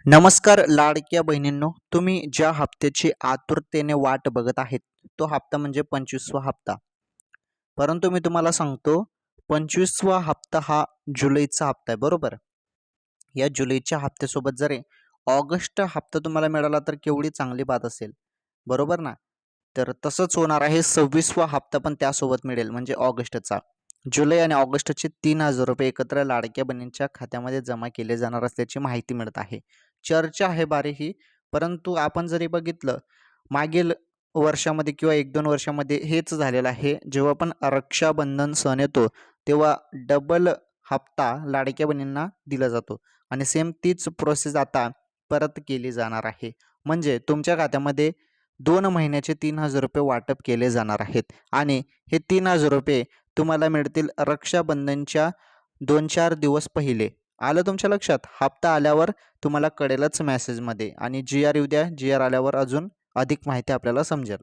नमस्कार लाडक्या बहिणींनो, तुम्ही ज्या हप्त्याची आतुरतेने वाट बघत आहेत, तो हप्ता म्हणजे 25वा हप्ता. परंतु मी तुम्हाला सांगतो, 25वा हप्ता हा जुलैचा हप्ता आहे, बरोबर? या जुलैच्या हप्त्यासोबत जर ऑगस्ट हप्ता तुम्हाला मिळाला तर केवढी चांगली बात असेल, बरोबर ना? तर तसंच होणार आहे 26वा हप्ता पण त्यासोबत मिळेल म्हणजे ऑगस्टचा. जुलै आणि ऑगस्टचे ₹3000 एकत्र लाडक्या बहिणींच्या खात्यामध्ये जमा केले जाणार असल्याची माहिती मिळत आहे. चर्चा आहे बारी ही, परंतु आपण जरी बघितलं मागील वर्षामध्ये किंवा 1-2 वर्षामध्ये हेच झालेलं आहे. जेव्हा पण रक्षाबंधन सण येतो, तेव्हा डबल हप्ता लाडक्या बहिणींना दिला जातो आणि सेम तीच प्रोसेस आता परत केली जाणार आहे. म्हणजे तुमच्या खात्यामध्ये 2 महिन्याचे ₹3000 वाटप केले जाणार आहेत आणि हे ₹3000 तुम्हाला मिळतील रक्षाबंधनच्या 2-4 दिवस पहिले. आलं तुमच्या लक्षात? हप्ता आल्यावर तुम्हाला कळेलच मेसेजमध्ये आणि जी-आर येऊ द्या. जी-आर आल्यावर अजून अधिक माहिती आपल्याला समजेल.